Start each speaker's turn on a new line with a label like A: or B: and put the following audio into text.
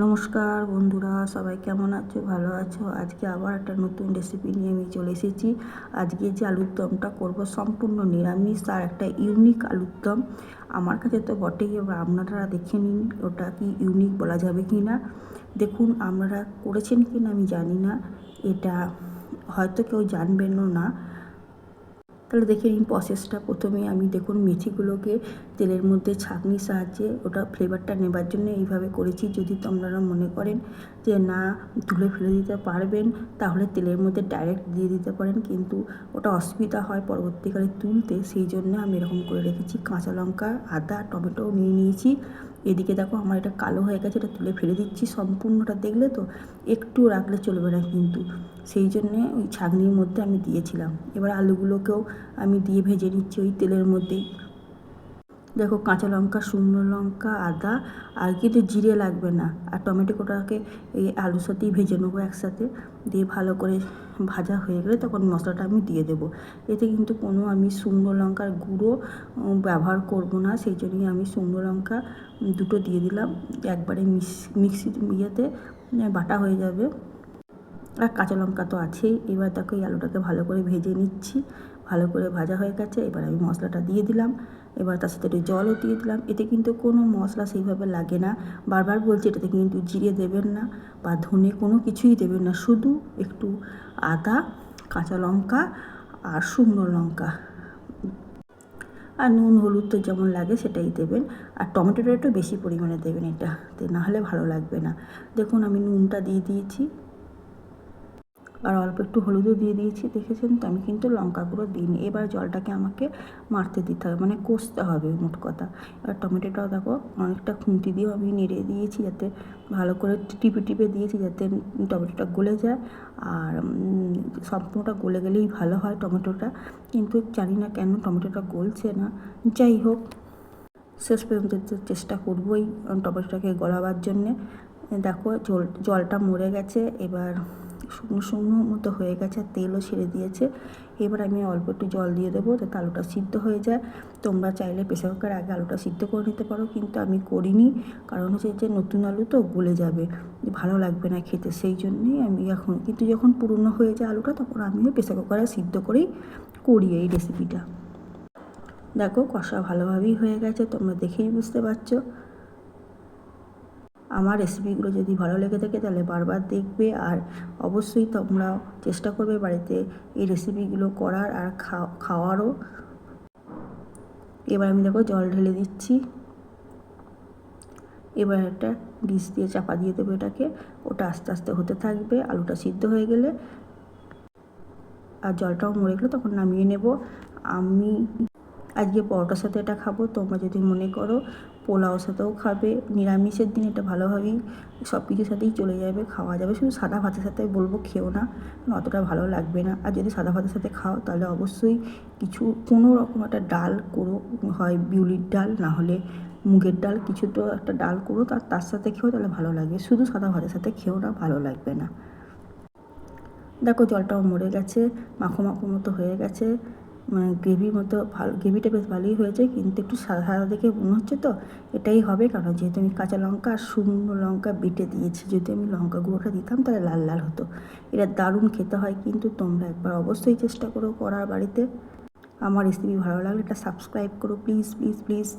A: নমস্কার বন্ধুরা, সবাই কেমন আছো? ভালো আছো? আজকে আবার একটা নতুন রেসিপি নিয়ে আমি চলে এসেছি। আজকে যে আলুর দমটা করব সম্পূর্ণ নিরামিষ আর একটা ইউনিক আলুর দম। আমার কাছে তো বটেই, এবার আপনারা দেখে নিন ওটা কি ইউনিক বলা যাবে কি না। দেখুন, আপনারা করেছেন কি না আমি জানি না, এটা হয়তো কেউ জানবেনও না। তাহলে দেখে নিন প্রসেসটা। প্রথমে আমি দেখুন মেথিগুলোকে তেলের মধ্যে ছাঁকনির সাহায্যে ওটা ফ্লেভারটা নেবার জন্য এইভাবে করেছি। যদি আপনারা মনে করেন যে না, তুলে ফেলে দিতে পারবেন, তাহলে তেলের মধ্যে ডাইরেক্ট দিয়ে দিতে পারেন, কিন্তু ওটা অসুবিধা হয় পরবর্তীকালে তুলতে, সেই জন্য আমি এরকম করে রেখেছি। কাঁচা লঙ্কা, আদা, টমেটো নিয়ে নিয়েছি। এদিকে দেখো আমার এটা কালো হয়ে গেছে, এটা তুলে ফেলে দিচ্ছি। সম্পূর্ণটা দেখলে তো, একটু রাখলে চলবে না কিন্তু, সেই জন্যে ওই ছাঁকনির মধ্যে আমি দিয়েছিলাম। এবার আলুগুলোকেও আমি দিয়ে ভেজে নিচ্ছি ওই তেলের মধ্যেই। দেখো, কাঁচা লঙ্কা, শুকনো লঙ্কা, আদা, আর কিন্তু জিরে লাগবে না। আর টমেটো কোটাকে এই আলুর সাথেই ভেজে নেবো একসাথে। দিয়ে ভালো করে ভাজা হয়ে গেলে তখন মশলাটা আমি দিয়ে দেবো। এতে কিন্তু কোনো আমি শুকনো লঙ্কার গুঁড়ো ব্যবহার করব না, সেই জন্যই আমি শুকনো লঙ্কা দুটো দিয়ে দিলাম। একবারে মিক্সির ইয়েতে বাটা হয়ে যাবে। আর কাঁচা লঙ্কা তো আছেই। এবার দেখো এই আলুটাকে ভালো করে ভেজে নিচ্ছি। ভালো করে ভাজা হয়ে গেছে, এবার আমি মশলাটা দিয়ে দিলাম। এবার তার সাথে একটু জলও দিয়ে দিলাম। এতে কিন্তু কোনো মশলা সেইভাবে লাগে না। বারবার বলছি, এটাতে কিন্তু জিরে দেবেন না বা ধনে কোনো কিছুই দেবেন না, শুধু একটু আদা, কাঁচা লঙ্কা আর শুকনো লঙ্কা, আর নুন হলুদ তো যেমন লাগে সেটাই দেবেন। আর টমেটোটা একটু বেশি পরিমাণে দেবেন এটাতে, নাহলে ভালো লাগবে না। দেখুন আমি নুনটা দিয়ে দিয়েছি, আর অল্প একটু হলুদও দিয়ে দিয়েছি, দেখেছেন তো। আমি কিন্তু লঙ্কা গুঁড়ো দিইনি। এবার জলটাকে আমাকে মারতে দিতে হবে, মানে কষতে হবে মোট কথা। এবার টমেটোটাও দেখো অনেকটা খুন্তি দিয়েও আমি নেড়ে দিয়েছি, যাতে ভালো করে টিপে টিপে দিয়েছি যাতে টমেটোটা গলে যায়। আর সম্পূর্ণটা গলে গেলেই ভালো হয় টমেটোটা, কিন্তু জানি না কেন টমেটোটা গলছে না। যাই হোক, শেষ পর্যন্ত চেষ্টা করবই টমেটোটাকে গলাবার জন্যে। দেখো জলটা মরে গেছে, এবার শুকনো শুকনো মতো হয়ে গেছে, আর তেলও ছেড়ে দিয়েছে। এবার আমি অল্প একটু জল দিয়ে দেবো যাতে আলুটা সিদ্ধ হয়ে যায়। তোমরা চাইলে প্রেসার কুকারে আগে আলুটা সিদ্ধ করে নিতে পারো, কিন্তু আমি করিনি। কারণ হচ্ছে যে নতুন আলু তো গলে যাবে, ভালো লাগবে না খেতে, সেই জন্যেই আমি এখন, কিন্তু যখন পুরনো হয়ে যায় আলুটা তখন আমিও প্রেসার কুকারে সিদ্ধ করেই করি এই রেসিপিটা। দেখো কষা ভালোভাবেই হয়ে গেছে, তোমরা দেখেই বুঝতে পারছো। আমার রেসিপিগুলো যদি ভালো লেগে থাকে তাহলে বারবার দেখবে, আর অবশ্যই তোমরা চেষ্টা করবে বাড়িতে এই রেসিপিগুলো করার আর খাওয়ারও। এবার আমি দেখো জল ঢেলে দিচ্ছি। এবার একটা ডিশ দিয়ে চাপা দিয়ে দেবো এটাকে, ওটা আস্তে আস্তে হতে থাকবে। আলুটা সিদ্ধ হয়ে গেলে আর জলটাও মরে গেলে তখন নামিয়ে নেব। আমি আজকে পরোটার সাথে এটা খাবো, তোমরা যদি মনে করো পোলাওর সাথেও খাবে। নিরামিষের দিন এটা ভালোভাবেই সব কিছুর সাথেই চলে যাবে, খাওয়া যাবে। শুধু সাদা ভাতের সাথে বলবো খেও না, অতটা ভালো লাগবে না। আর যদি সাদা ভাতের সাথে খাও তাহলে অবশ্যই কোনো রকম একটা ডাল করো, হয় বিউলির ডাল না হলে মুগের ডাল, কিছু তো একটা ডাল করো, তার সাথে খেও, তাহলে ভালো লাগবে। শুধু সাদা ভাতের সাথে খেও না, ভালো লাগবে না। দেখো জলটাও মরে গেছে, মাখো মাখো মতো হয়ে গেছে, গ্রেভির মতো ভালো, গ্রেভিটা বেশ ভালোই হয়েছে, কিন্তু একটু সাদা সাদা দেখে মনে হচ্ছে তো এটাই হবে, কারণ যেহেতু আমি কাঁচা লঙ্কা আর শুকনো লঙ্কা বেটে দিয়েছি। যদি আমি লঙ্কা গুঁড়োটা দিতাম তাহলে লাল লাল হতো। এটা দারুণ খেতে হয়, কিন্তু তোমরা একবার অবশ্যই চেষ্টা করো করার বাড়িতে। আমার রেসিপি ভালো লাগলে এটা সাবস্ক্রাইব করো প্লিজ প্লিজ প্লিজ।